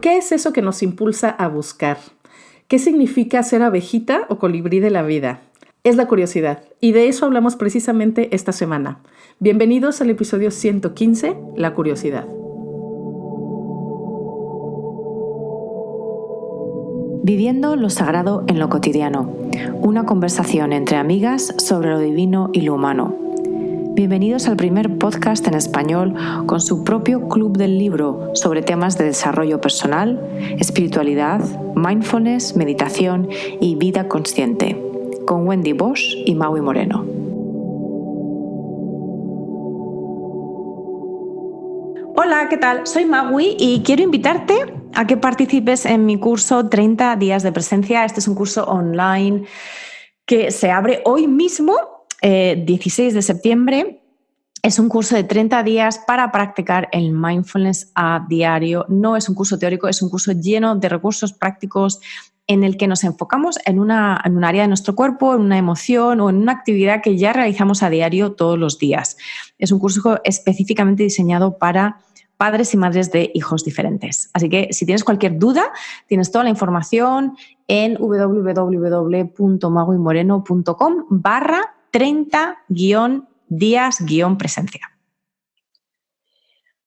¿Qué es eso que nos impulsa a buscar? ¿Qué significa ser abejita o colibrí de la vida? Es la curiosidad, y de eso hablamos precisamente esta semana. Bienvenidos al episodio 115, La curiosidad. Viviendo lo sagrado en lo cotidiano. Una conversación entre amigas sobre lo divino y lo humano. Bienvenidos al primer podcast en español con su propio club del libro sobre temas de desarrollo personal, espiritualidad, mindfulness, meditación y vida consciente, con Wendy Bosch y Maui Moreno. Hola, ¿qué tal? Soy Maui y quiero invitarte a que participes en mi curso 30 días de presencia. Este es un curso online que se abre hoy mismo, 16 de septiembre. Es un curso de 30 días para practicar el mindfulness a diario. No es un curso teórico, es un curso lleno de recursos prácticos en el que nos enfocamos en un área de nuestro cuerpo, en una emoción o en una actividad que ya realizamos a diario todos los días. Es un curso específicamente diseñado para padres y madres de hijos diferentes. Así que si tienes cualquier duda, tienes toda la información en www.maguimoreno.com/30-días-presencia.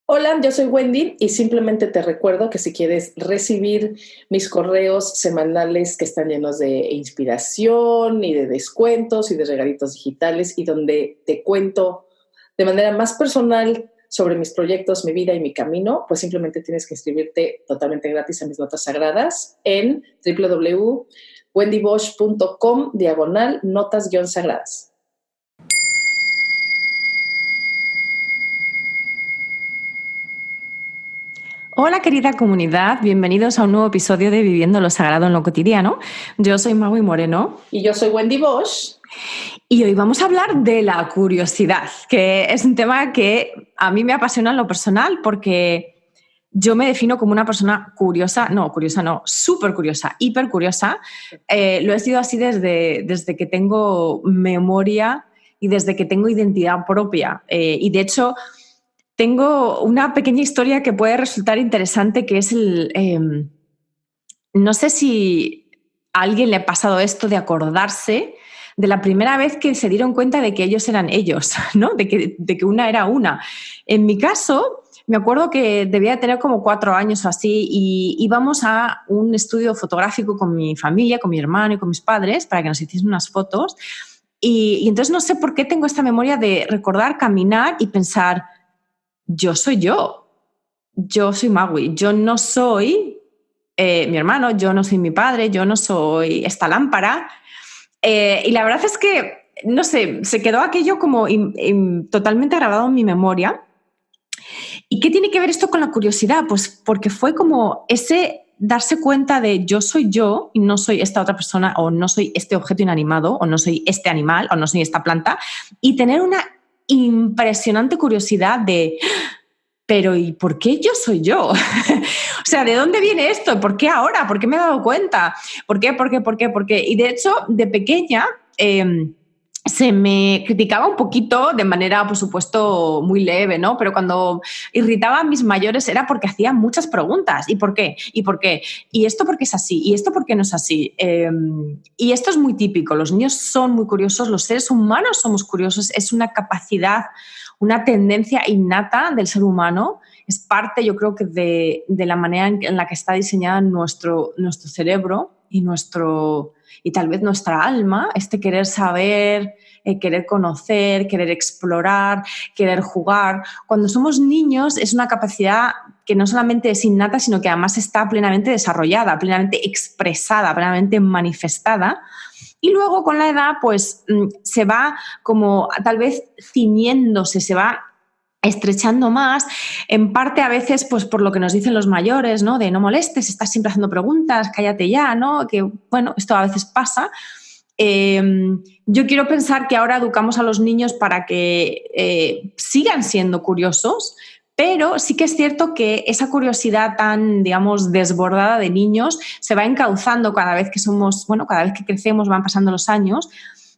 Hola, yo soy Wendy y simplemente te recuerdo que si quieres recibir mis correos semanales que están llenos de inspiración y de descuentos y de regalitos digitales y donde te cuento de manera más personal sobre mis proyectos, mi vida y mi camino, pues simplemente tienes que inscribirte totalmente gratis a mis notas sagradas en www.wendybosch.com/notas-sagradas. Hola querida comunidad, bienvenidos a un nuevo episodio de Viviendo lo Sagrado en lo Cotidiano. Yo soy Maui Moreno. Y yo soy Wendy Bosch. Y hoy vamos a hablar de la curiosidad, que es un tema que a mí me apasiona en lo personal porque yo me defino como una persona súper curiosa, hiper curiosa. Lo he sido así desde que tengo memoria y desde que tengo identidad propia. Y de hecho, tengo una pequeña historia que puede resultar interesante, que es no sé si a alguien le ha pasado esto de acordarse de la primera vez que se dieron cuenta de que ellos eran ellos, ¿no? De que una era una. En mi caso, me acuerdo que debía tener como 4 años o así y íbamos a un estudio fotográfico con mi familia, con mi hermano y con mis padres para que nos hiciesen unas fotos. Y entonces no sé por qué tengo esta memoria de recordar, caminar y pensar, yo soy Maui, yo no soy mi hermano, yo no soy mi padre, yo no soy esta lámpara. Y la verdad es que, no sé, se quedó aquello como totalmente grabado en mi memoria. ¿Y qué tiene que ver esto con la curiosidad? Pues porque fue como ese darse cuenta de yo soy yo y no soy esta otra persona, o no soy este objeto inanimado, o no soy este animal, o no soy esta planta, y tener una impresionante curiosidad de, pero ¿y por qué yo soy yo? O sea, ¿de dónde viene esto? ¿Por qué ahora? ¿Por qué me he dado cuenta? ¿Por qué? Y de hecho, de pequeña se me criticaba un poquito de manera, por supuesto, muy leve, ¿no? Pero cuando irritaba a mis mayores era porque hacía muchas preguntas. ¿Y por qué? ¿Y por qué? ¿Y esto por qué es así? ¿Y esto por qué no es así? Y esto es muy típico. Los niños son muy curiosos, los seres humanos somos curiosos. Es una capacidad, una tendencia innata del ser humano. Es parte, yo creo, que de la manera en la que está diseñada nuestro cerebro y tal vez nuestra alma, este querer saber, querer conocer, querer explorar, querer jugar. Cuando somos niños es una capacidad que no solamente es innata, sino que además está plenamente desarrollada, plenamente expresada, plenamente manifestada. Y luego con la edad pues se va como tal vez ciñéndose, se va estrechando más, en parte a veces pues por lo que nos dicen los mayores, ¿no? De no molestes, estás siempre haciendo preguntas, cállate ya, ¿no? Que bueno, esto a veces pasa. Yo quiero pensar que ahora educamos a los niños para que sigan siendo curiosos, pero sí que es cierto que esa curiosidad tan, digamos, desbordada de niños se va encauzando cada vez que crecemos, van pasando los años,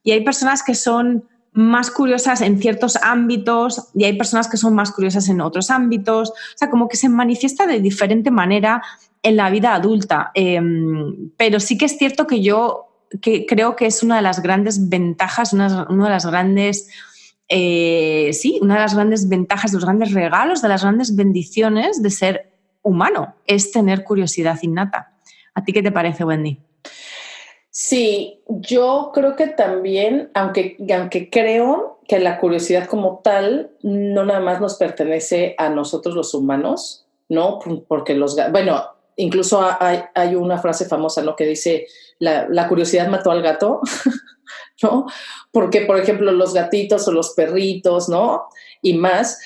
y hay personas que son más curiosas en ciertos ámbitos y hay personas que son más curiosas en otros ámbitos. O sea, como que se manifiesta de diferente manera en la vida adulta. Pero sí que es cierto que que creo que es una de las grandes ventajas, una de las grandes, una de las grandes ventajas, de los grandes regalos, de las grandes bendiciones de ser humano, es tener curiosidad innata. ¿A ti qué te parece, Wendy? Sí, yo creo que también, aunque creo que la curiosidad como tal no nada más nos pertenece a nosotros los humanos, ¿no? Porque bueno, incluso hay una frase famosa, ¿no? Que dice, la curiosidad mató al gato, ¿no? Porque, por ejemplo, los gatitos o los perritos, ¿no? Y más,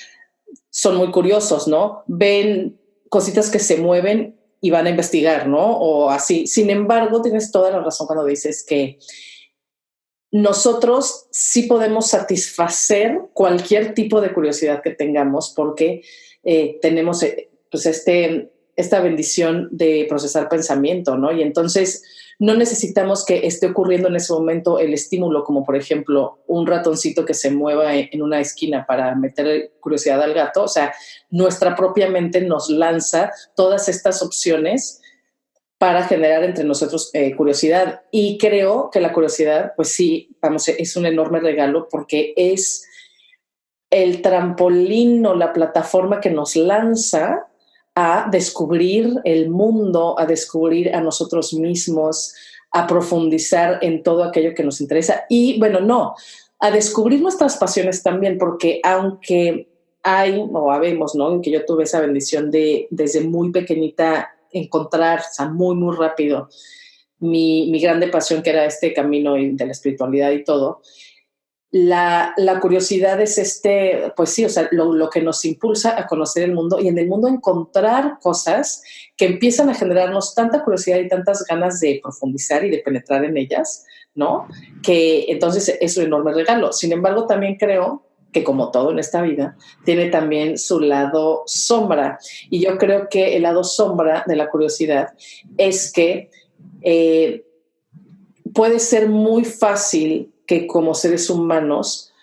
son muy curiosos, ¿no? Ven cositas que se mueven y van a investigar, ¿no? O así. Sin embargo, tienes toda la razón cuando dices que nosotros sí podemos satisfacer cualquier tipo de curiosidad que tengamos porque tenemos pues esta bendición de procesar pensamiento, ¿no? Y entonces no necesitamos que esté ocurriendo en ese momento el estímulo, como por ejemplo un ratoncito que se mueva en una esquina para meter curiosidad al gato. O sea, nuestra propia mente nos lanza todas estas opciones para generar entre nosotros curiosidad. Y creo que la curiosidad, pues sí, vamos, es un enorme regalo porque es el trampolín o la plataforma que nos lanza a descubrir el mundo, a descubrir a nosotros mismos, a profundizar en todo aquello que nos interesa y, bueno, no, a descubrir nuestras pasiones también, porque aunque habemos, ¿no? Que yo tuve esa bendición de desde muy pequeñita encontrar, o sea, muy, muy rápido, mi grande pasión, que era este camino de la espiritualidad y todo. La curiosidad es pues sí, o sea, lo que nos impulsa a conocer el mundo y en el mundo encontrar cosas que empiezan a generarnos tanta curiosidad y tantas ganas de profundizar y de penetrar en ellas, ¿no? Que entonces es un enorme regalo. Sin embargo, también creo que como todo en esta vida, tiene también su lado sombra. Y yo creo que el lado sombra de la curiosidad es que puede ser muy fácil que como seres humanos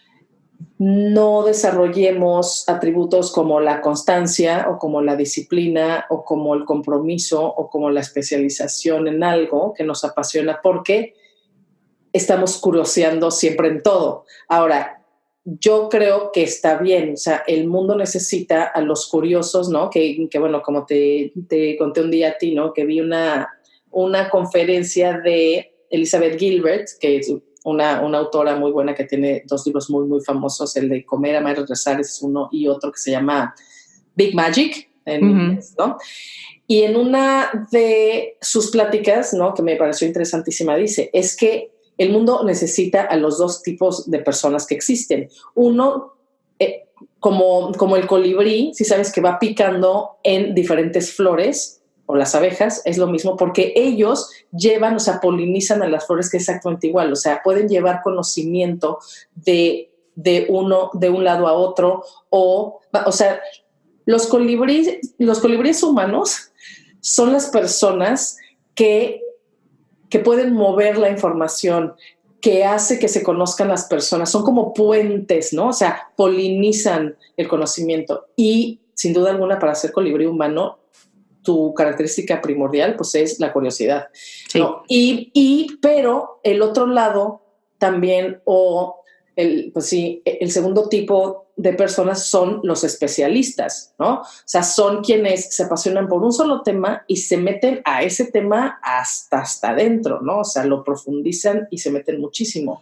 no desarrollemos atributos como la constancia o como la disciplina o como el compromiso o como la especialización en algo que nos apasiona porque estamos curioseando siempre en todo. Ahora, yo creo que está bien, o sea, el mundo necesita a los curiosos, ¿no? Que bueno, como te conté un día a ti, ¿no? Que vi una conferencia de Elizabeth Gilbert, que es una autora muy buena que tiene 2 libros muy, muy famosos, el de Comer, Amar y Regresar es uno y otro que se llama Big Magic, en inglés, ¿no? Y en una de sus pláticas, ¿no? Que me pareció interesantísima, dice, es que el mundo necesita a los 2 tipos de personas que existen. Uno, como el colibrí, si sabes que va picando en diferentes flores, o las abejas, es lo mismo, porque ellos llevan, o sea, polinizan a las flores, que es exactamente igual, o sea, pueden llevar conocimiento de un lado a otro, o sea, los colibríes humanos son las personas que pueden mover la información, que hace que se conozcan las personas, son como puentes, ¿no? O sea, polinizan el conocimiento y sin duda alguna para ser colibrí humano, tu característica primordial pues es la curiosidad, sí. ¿No? Pero el otro lado también, pues sí, el segundo tipo de personas son los especialistas, ¿no? O sea, son quienes se apasionan por un solo tema y se meten a ese tema hasta adentro, ¿no? O sea, lo profundizan y se meten muchísimo.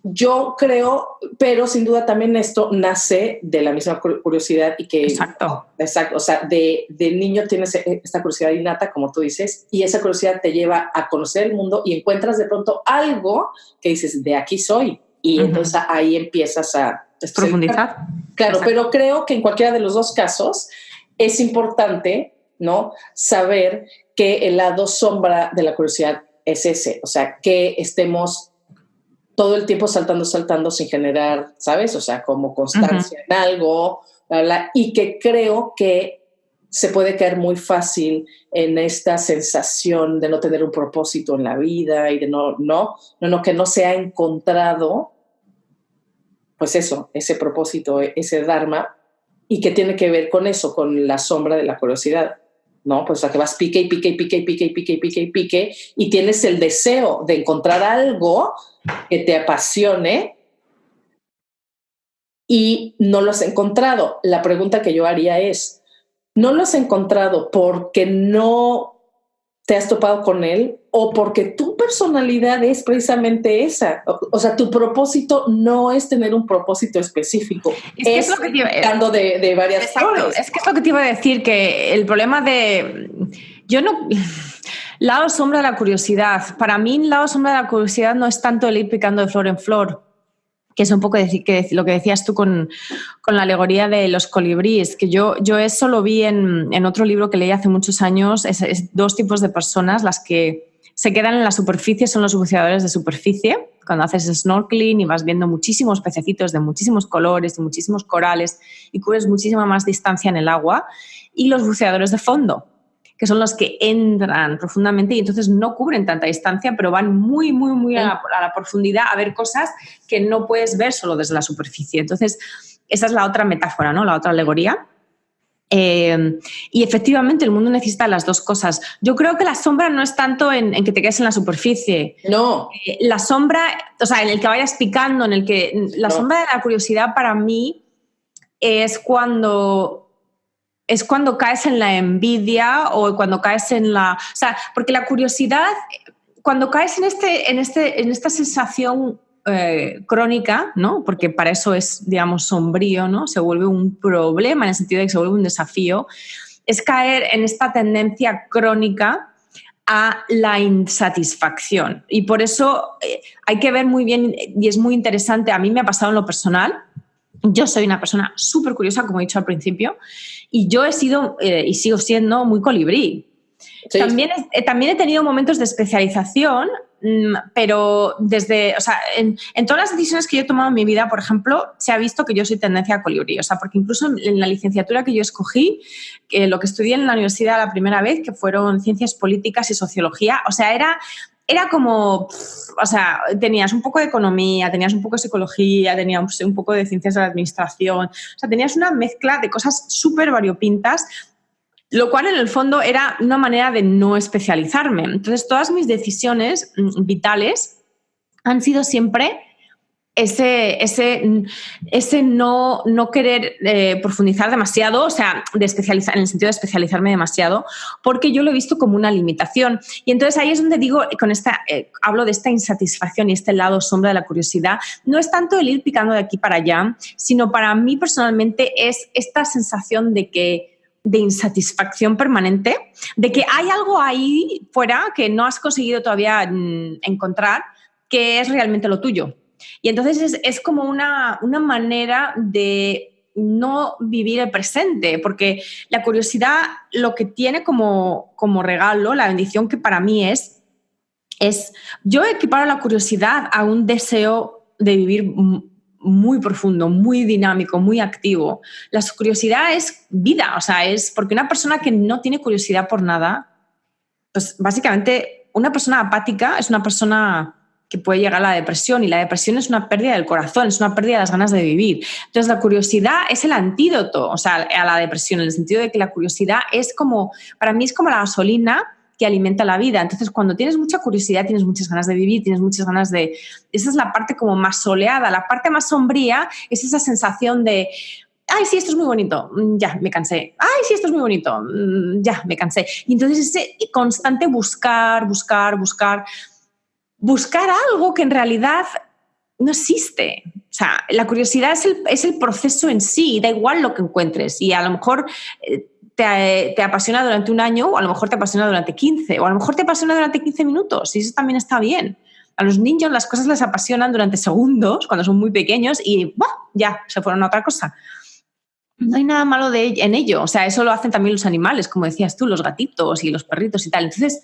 Yo creo, pero sin duda también esto nace de la misma curiosidad y que... Exacto. O sea, de niño tienes esta curiosidad innata, como tú dices, y esa curiosidad te lleva a conocer el mundo y encuentras de pronto algo que dices, de aquí soy. Y entonces ahí empiezas a... profundizar. Claro, exacto. Pero creo que en cualquiera de los 2 casos es importante, ¿no? Saber que el lado sombra de la curiosidad es ese, o sea, que estemos todo el tiempo saltando sin generar, ¿sabes? O sea, como constancia en algo, bla, bla, y que creo que se puede caer muy fácil en esta sensación de no tener un propósito en la vida y de que no se ha encontrado, pues eso, ese propósito, ese dharma, y que tiene que ver con eso, con la sombra de la curiosidad. ¿no? Pues a que vas pique y pique y pique y pique y pique y pique y pique y tienes el deseo de encontrar algo que te apasione y no lo has encontrado. La pregunta que yo haría es, ¿no lo has encontrado porque no te has topado con él o porque tu personalidad es precisamente esa? O sea, tu propósito no es tener un propósito específico, es lo que te iba de varias cosas. Es que es lo que te iba a decir, que el problema de... Yo no... Lado sombra de la curiosidad. Para mí, el lado sombra de la curiosidad no es tanto el ir picando de flor en flor, que es un poco lo que decías tú con la alegoría de los colibríes, que yo eso lo vi en otro libro que leí hace muchos años. Es dos tipos de personas. Las que se quedan en la superficie son los buceadores de superficie, cuando haces snorkeling y vas viendo muchísimos pececitos de muchísimos colores, de muchísimos corales y cubres muchísima más distancia en el agua, y los buceadores de fondo, que son los que entran profundamente y entonces no cubren tanta distancia, pero van muy, muy, muy a la profundidad a ver cosas que no puedes ver solo desde la superficie. Entonces, esa es la otra metáfora, ¿no? La otra alegoría. Y efectivamente el mundo necesita las dos cosas. Yo creo que la sombra no es tanto en que te quedes en la superficie. No. La sombra, o sea, en el que vayas picando, en el que... La sombra de la curiosidad para mí es cuando caes en la envidia o cuando caes en la... O sea, porque la curiosidad, cuando caes en esta sensación crónica, ¿no? Porque para eso es, digamos, sombrío, ¿no? Se vuelve un problema en el sentido de que se vuelve un desafío, es caer en esta tendencia crónica a la insatisfacción. Y por eso hay que ver muy bien, y es muy interesante, a mí me ha pasado en lo personal. Yo soy una persona súper curiosa, como he dicho al principio, y yo he sido y sigo siendo muy colibrí. Sí. También he tenido momentos de especialización, pero desde, o sea, en todas las decisiones que yo he tomado en mi vida, por ejemplo, se ha visto que yo soy tendencia a colibrí. O sea, porque incluso en la licenciatura que yo escogí, lo que estudié en la universidad la primera vez, que fueron ciencias políticas y sociología, o sea, era como, o sea, tenías un poco de economía, tenías un poco de psicología, tenías un poco de ciencias de la administración, o sea, tenías una mezcla de cosas súper variopintas, lo cual en el fondo era una manera de no especializarme. Entonces, todas mis decisiones vitales han sido siempre ese no querer profundizar demasiado, o sea, de especializar, en el sentido de especializarme demasiado, porque yo lo he visto como una limitación. Y entonces ahí es donde digo, hablo de esta insatisfacción y este lado sombra de la curiosidad. No es tanto el ir picando de aquí para allá, sino para mí personalmente es esta sensación de insatisfacción permanente, de que hay algo ahí fuera que no has conseguido todavía encontrar, que es realmente lo tuyo. Y entonces es como una manera de no vivir el presente, porque la curiosidad lo que tiene como regalo, la bendición que para mí es yo equiparo la curiosidad a un deseo de vivir muy profundo, muy dinámico, muy activo. La curiosidad es vida, o sea, es porque una persona que no tiene curiosidad por nada, pues básicamente una persona apática es una persona que puede llegar a la depresión, y la depresión es una pérdida del corazón, es una pérdida de las ganas de vivir. Entonces la curiosidad es el antídoto, o sea, a la depresión, en el sentido de que la curiosidad es como, para mí es como la gasolina que alimenta la vida. Entonces cuando tienes mucha curiosidad, tienes muchas ganas de vivir, tienes muchas ganas de... Esa es la parte como más soleada. La parte más sombría es esa sensación de... Ay, sí, esto es muy bonito, ya, me cansé. Ay, sí, esto es muy bonito, ya, me cansé. Y entonces ese constante buscar algo que en realidad no existe. O sea, la curiosidad es el proceso en sí, da igual lo que encuentres. Y a lo mejor te apasiona durante un año, o a lo mejor te apasiona durante 15, o a lo mejor te apasiona durante 15 minutos, y eso también está bien. A los niños las cosas les apasionan durante segundos, cuando son muy pequeños, y ¡buah!, ya, se fueron a otra cosa. No hay nada malo en ello. O sea, eso lo hacen también los animales, como decías tú, los gatitos y los perritos y tal. Entonces,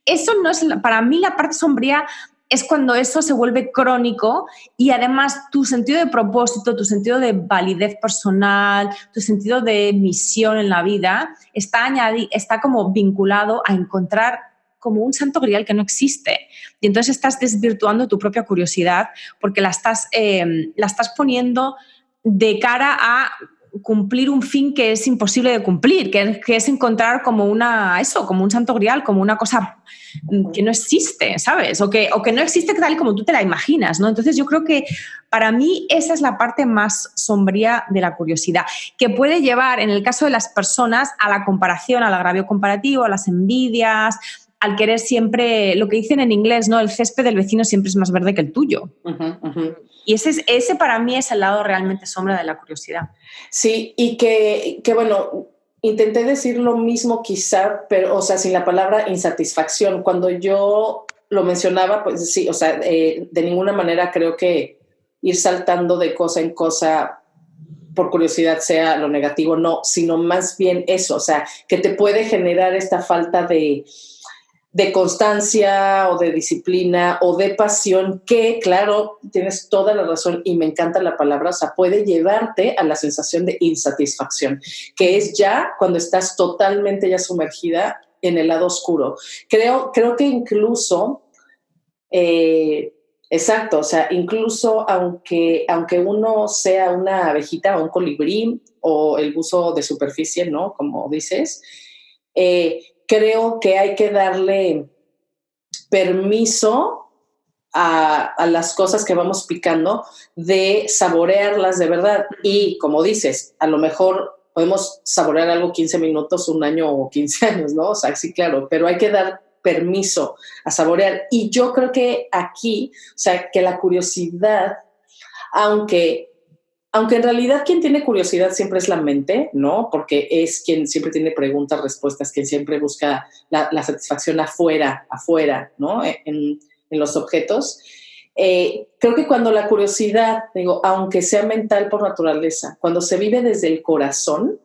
eso no es... Para mí la parte sombría es cuando eso se vuelve crónico y además tu sentido de propósito, tu sentido de validez personal, tu sentido de misión en la vida está como vinculado a encontrar como un santo grial que no existe. Y entonces estás desvirtuando tu propia curiosidad porque la estás poniendo de cara a cumplir un fin que es imposible de cumplir, que es encontrar como como un santo grial, como una cosa que no existe, ¿sabes? O que no existe tal y como tú te la imaginas, ¿no? Entonces yo creo que para mí esa es la parte más sombría de la curiosidad, que puede llevar, en el caso de las personas, a la comparación, al agravio comparativo, a las envidias, al querer siempre, lo que dicen en inglés, ¿no? El césped del vecino siempre es más verde que el tuyo. Y ese para mí es el lado realmente sombra de la curiosidad. Sí, y que bueno, intenté decir lo mismo quizá, pero, o sea, sin la palabra insatisfacción. Cuando yo lo mencionaba, pues sí, o sea, de ninguna manera creo que ir saltando de cosa en cosa por curiosidad sea lo negativo, no, sino más bien eso, o sea, que te puede generar esta falta de constancia o de disciplina o de pasión que, claro, tienes toda la razón y me encanta la palabra, o sea, puede llevarte a la sensación de insatisfacción, que es ya cuando estás totalmente ya sumergida en el lado oscuro. Creo que incluso, exacto, o sea, incluso aunque uno sea una abejita o un colibrí o el buzo de superficie, ¿no? Como dices, creo que hay que darle permiso a las cosas que vamos picando de saborearlas de verdad. Y como dices, a lo mejor podemos saborear algo 15 minutos, un año o 15 años, ¿no? O sea, sí, claro, pero hay que dar permiso a saborear. Y yo creo que aquí, o sea, que la curiosidad, aunque en realidad quien tiene curiosidad siempre es la mente, ¿no? Porque es quien siempre tiene preguntas, respuestas, quien siempre busca la satisfacción afuera, ¿no? En los objetos. Creo que cuando la curiosidad, digo, aunque sea mental por naturaleza, cuando se vive desde el corazón,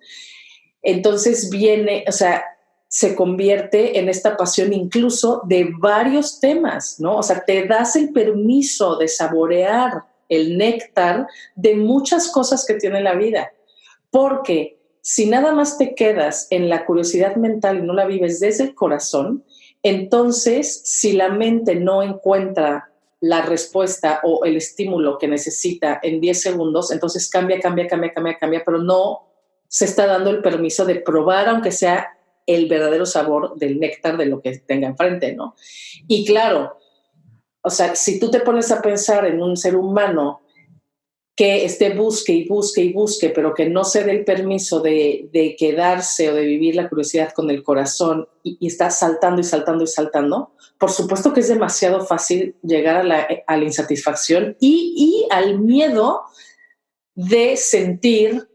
entonces viene, o sea, se convierte en esta pasión incluso de varios temas, ¿no? O sea, te das el permiso de saborear el néctar de muchas cosas que tiene la vida. Porque si nada más te quedas en la curiosidad mental y no la vives desde el corazón, entonces si la mente no encuentra la respuesta o el estímulo que necesita en 10 segundos, entonces cambia, pero no se está dando el permiso de probar, aunque sea el verdadero sabor del néctar de lo que tenga enfrente, ¿no? Y claro, o sea, si tú te pones a pensar en un ser humano que busque y busque y busque, pero que no se dé el permiso de quedarse o de vivir la curiosidad con el corazón y está saltando y saltando y saltando, por supuesto que es demasiado fácil llegar a la insatisfacción y al miedo de sentir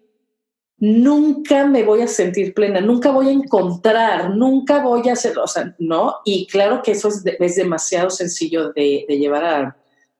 nunca me voy a sentir plena, nunca voy a encontrar, nunca voy a hacer, o sea, ¿no? Y claro que eso es demasiado sencillo de llevar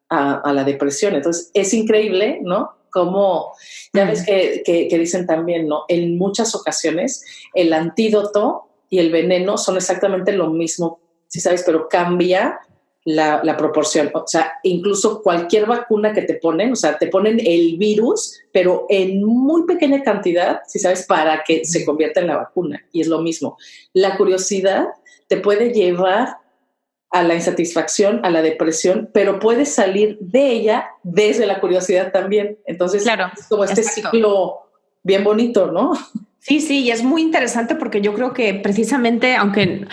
a la depresión. Entonces, es increíble, ¿no? Como, ya ves que dicen también, ¿no? En muchas ocasiones, el antídoto y el veneno son exactamente lo mismo, ¿sí sabes? Pero cambia la proporción. O sea, incluso cualquier vacuna que te ponen, o sea, te ponen el virus, pero en muy pequeña cantidad, ¿sí sabes? Para que se convierta en la vacuna. Y es lo mismo. La curiosidad te puede llevar a la insatisfacción, a la depresión, pero puedes salir de ella desde la curiosidad también. Entonces, claro, es como este ciclo bien bonito, ¿no? Sí, y es muy interesante porque yo creo que precisamente, aunque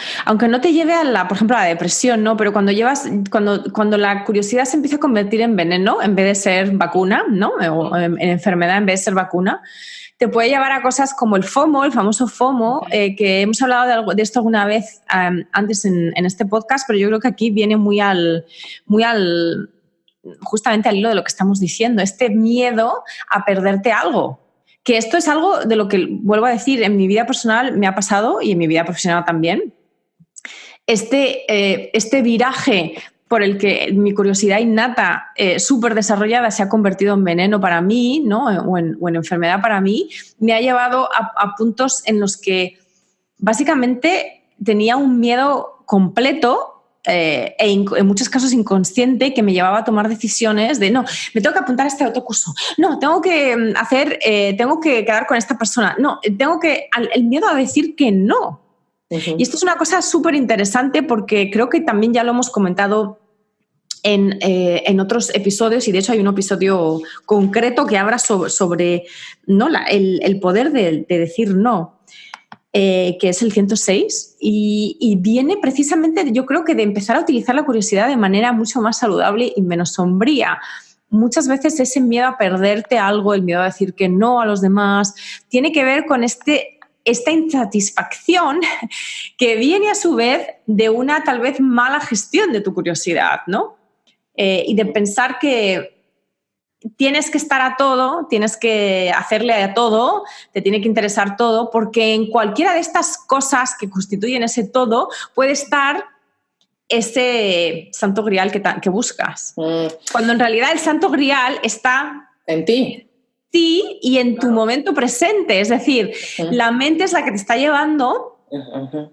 no te lleve por ejemplo, a la depresión, ¿no? Pero cuando la curiosidad se empieza a convertir en veneno en vez de ser vacuna, ¿no? O en enfermedad en vez de ser vacuna, te puede llevar a cosas como el FOMO, el famoso FOMO, que hemos hablado de esto alguna vez antes en este podcast, pero yo creo que aquí viene justamente al hilo de lo que estamos diciendo, este miedo a perderte algo. Que esto es algo de lo que, vuelvo a decir, en mi vida personal me ha pasado y en mi vida profesional también. Este viraje por el que mi curiosidad innata, súper desarrollada, se ha convertido en veneno para mí, ¿no? o en enfermedad para mí, me ha llevado a puntos en los que básicamente tenía un miedo completo en muchos casos inconsciente, que me llevaba a tomar decisiones de no, me tengo que apuntar a este autocurso, no, tengo que quedar con esta persona, no, el miedo a decir que no. Uh-huh. Y esto es una cosa súper interesante porque creo que también ya lo hemos comentado en otros episodios, y de hecho hay un episodio concreto que habla sobre ¿no? el poder de decir no. Que es el 106, y viene precisamente, yo creo que de empezar a utilizar la curiosidad de manera mucho más saludable y menos sombría. Muchas veces ese miedo a perderte algo, el miedo a decir que no a los demás, tiene que ver con esta insatisfacción que viene a su vez de una tal vez mala gestión de tu curiosidad, ¿no? Y de pensar que tienes que estar a todo, tienes que hacerle a todo, te tiene que interesar todo, porque en cualquiera de estas cosas que constituyen ese todo puede estar ese santo grial que buscas. Cuando en realidad el santo grial está en ti. Sí, y en tu momento presente. Es decir, la mente es la que te está llevando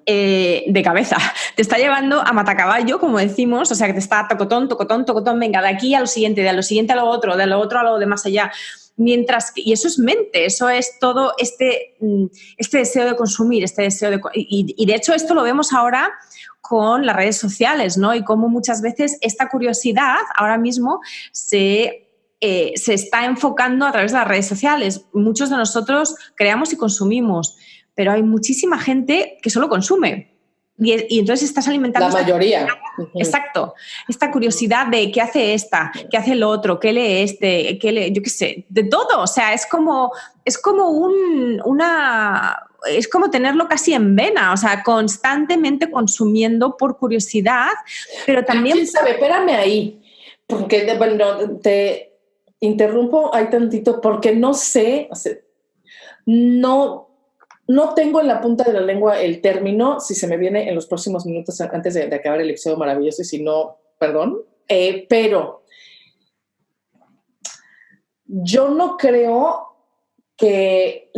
de cabeza. Te está llevando a matacaballo, como decimos, o sea, que te está tocotón, tocotón, tocotón, venga, de aquí a lo siguiente, de lo siguiente a lo otro, de lo otro a lo de más allá. Mientras que, y eso es mente, eso es todo este deseo de consumir, este deseo de... Y de hecho esto lo vemos ahora con las redes sociales, ¿no? Y cómo muchas veces esta curiosidad ahora mismo se está enfocando a través de las redes sociales. Muchos de nosotros creamos y consumimos, pero hay muchísima gente que solo consume. Y entonces estás alimentando... La mayoría. Exacto. Esta curiosidad de qué hace esta, qué hace el otro, qué lee este, qué lee, yo qué sé, de todo. O sea, es como tenerlo casi en vena, o sea, constantemente consumiendo por curiosidad, pero también... ¿Quién sabe? Espérame ahí, porque bueno, te interrumpo ahí tantito, porque no sé, o sea, no tengo en la punta de la lengua el término, si se me viene en los próximos minutos antes de acabar el episodio maravilloso, y si no, perdón, pero yo no creo que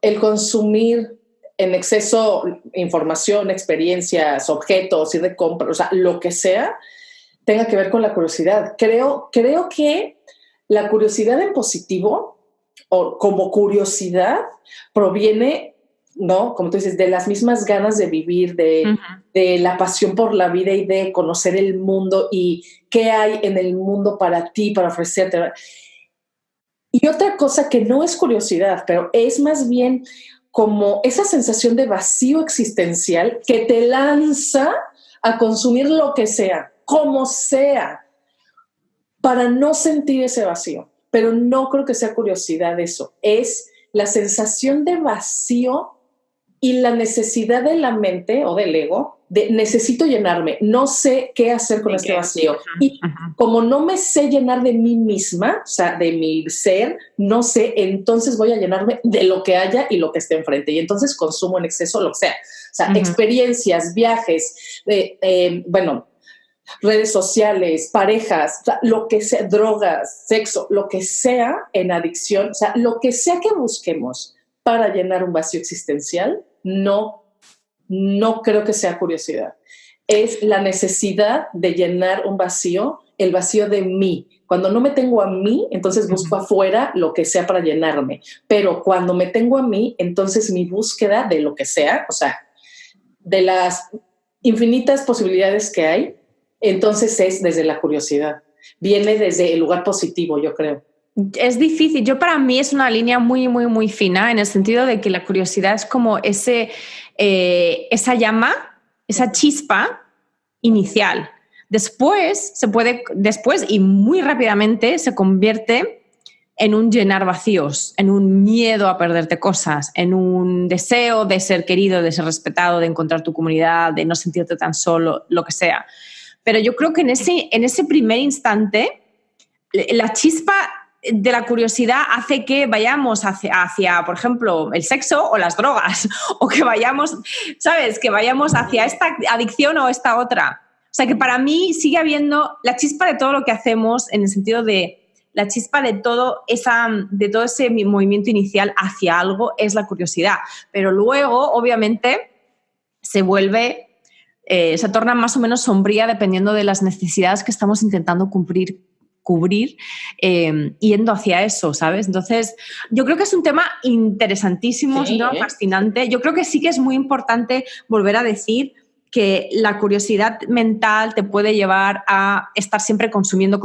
el consumir en exceso información, experiencias, objetos, ir de compra, o sea, lo que sea, tenga que ver con la curiosidad. Creo que la curiosidad en positivo, o como curiosidad, proviene, ¿no? Como tú dices, de las mismas ganas de vivir, de la pasión por la vida y de conocer el mundo y qué hay en el mundo para ti, para ofrecerte. Y otra cosa que no es curiosidad, pero es más bien como esa sensación de vacío existencial que te lanza a consumir lo que sea, como sea, para no sentir ese vacío. Pero no creo que sea curiosidad eso. Es la sensación de vacío y la necesidad de la mente o del ego de necesito llenarme, no sé qué hacer con este vacío. Y como no me sé llenar de mí misma, o sea, de mi ser, no sé, entonces voy a llenarme de lo que haya y lo que esté enfrente. Y entonces consumo en exceso lo que sea. O sea, experiencias, viajes, bueno, redes sociales, parejas, o sea, lo que sea, drogas, sexo, lo que sea en adicción, o sea, lo que sea que busquemos para llenar un vacío existencial, no creo que sea curiosidad. Es la necesidad de llenar un vacío, el vacío de mí. Cuando no me tengo a mí, entonces busco afuera lo que sea para llenarme. Pero cuando me tengo a mí, entonces mi búsqueda de lo que sea, o sea, de las infinitas posibilidades que hay, entonces es desde la curiosidad. Viene desde el lugar positivo, yo creo. Es difícil. Para mí es una línea muy, muy, muy fina, en el sentido de que la curiosidad es como esa llama, esa chispa inicial. Después y muy rápidamente se convierte en un llenar vacíos, en un miedo a perderte cosas, en un deseo de ser querido, de ser respetado, de encontrar tu comunidad, de no sentirte tan solo, lo que sea. Pero yo creo que en ese primer instante, la chispa de la curiosidad hace que vayamos hacia, por ejemplo, el sexo o las drogas, o que vayamos, ¿sabes? Que vayamos hacia esta adicción o esta otra. O sea, que para mí sigue habiendo la chispa de todo lo que hacemos, en el sentido de la chispa de todo ese movimiento inicial hacia algo es la curiosidad. Pero luego, obviamente, se torna más o menos sombría dependiendo de las necesidades que estamos intentando cubrir, yendo hacia eso, ¿sabes? Entonces, yo creo que es un tema interesantísimo, es un tema fascinante. Yo creo que sí que es muy importante volver a decir que la curiosidad mental te puede llevar a estar siempre consumiendo,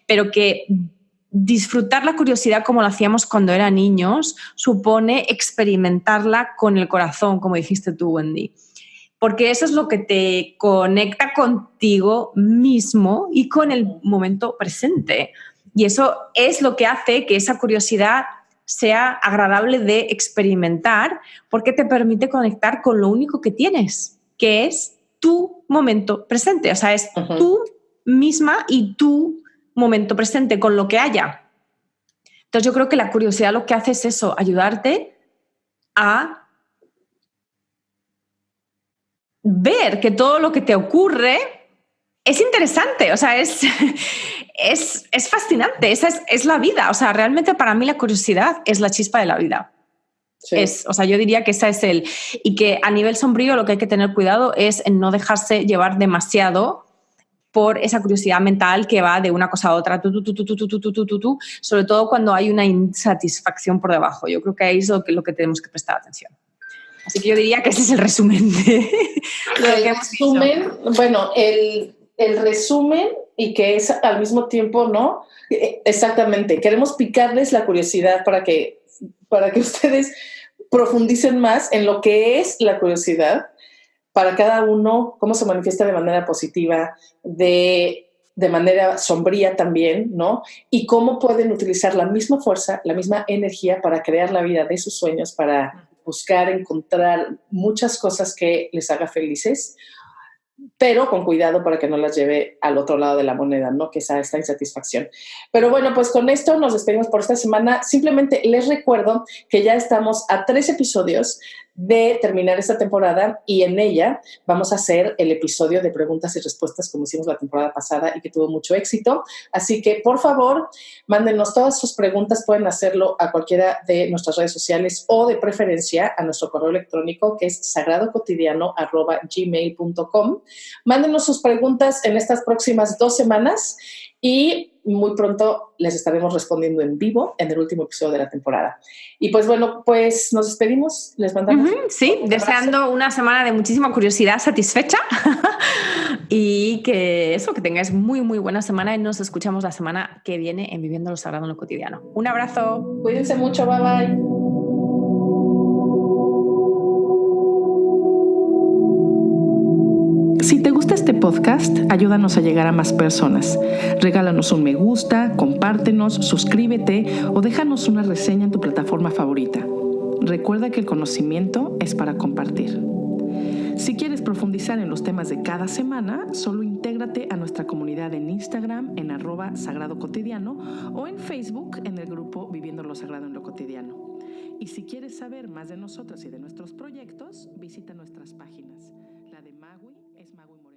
pero que disfrutar la curiosidad como lo hacíamos cuando eran niños supone experimentarla con el corazón, como dijiste tú, Wendy. Porque eso es lo que te conecta contigo mismo y con el momento presente. Y eso es lo que hace que esa curiosidad sea agradable de experimentar, porque te permite conectar con lo único que tienes, que es tu momento presente. O sea, es tú misma y tu momento presente con lo que haya. Entonces yo creo que la curiosidad lo que hace es eso, ayudarte a ver que todo lo que te ocurre es interesante, o sea, es fascinante, esa es la vida. O sea, realmente para mí la curiosidad es la chispa de la vida. Sí. O sea, yo diría que esa es y que a nivel sombrío lo que hay que tener cuidado es en no dejarse llevar demasiado por esa curiosidad mental que va de una cosa a otra, sobre todo cuando hay una insatisfacción por debajo. Yo creo que ahí es lo que tenemos que prestar atención. Así que yo diría que ese es el resumen de lo que hemos dicho. Bueno, el resumen y que es al mismo tiempo, ¿no? Exactamente. Queremos picarles la curiosidad para que ustedes profundicen más en lo que es la curiosidad para cada uno, cómo se manifiesta de manera positiva, de manera sombría también, ¿no? Y cómo pueden utilizar la misma fuerza, la misma energía para crear la vida de sus sueños, para buscar, encontrar muchas cosas que les haga felices, pero con cuidado para que no las lleve al otro lado de la moneda, ¿no? Que es esta insatisfacción. Pero bueno, pues con esto nos despedimos por esta semana. Simplemente les recuerdo que ya estamos a 3 episodios de terminar esta temporada y en ella vamos a hacer el episodio de preguntas y respuestas como hicimos la temporada pasada y que tuvo mucho éxito. Así que, por favor, mándenos todas sus preguntas. Pueden hacerlo a cualquiera de nuestras redes sociales o de preferencia a nuestro correo electrónico que es sagradocotidiano@gmail.com. Mándenos sus preguntas en estas próximas 2 semanas y muy pronto les estaremos respondiendo en vivo en el último episodio de la temporada. Y pues bueno, pues nos despedimos, les mandamos. Sí, deseando una semana de muchísima curiosidad satisfecha y que tengáis muy, muy buena semana y nos escuchamos la semana que viene en Viviendo lo Sagrado en lo Cotidiano. Un abrazo. Cuídense mucho, bye bye. Si te gusta este podcast, ayúdanos a llegar a más personas. Regálanos un me gusta, compártenos, suscríbete o déjanos una reseña en tu plataforma favorita. Recuerda que el conocimiento es para compartir. Si quieres profundizar en los temas de cada semana, solo intégrate a nuestra comunidad en Instagram en @sagradocotidiano o en Facebook en el grupo Viviendo lo Sagrado en lo Cotidiano. Y si quieres saber más de nosotros y de nuestros proyectos, visita nuestras páginas. La de Magui es Magui Moreno.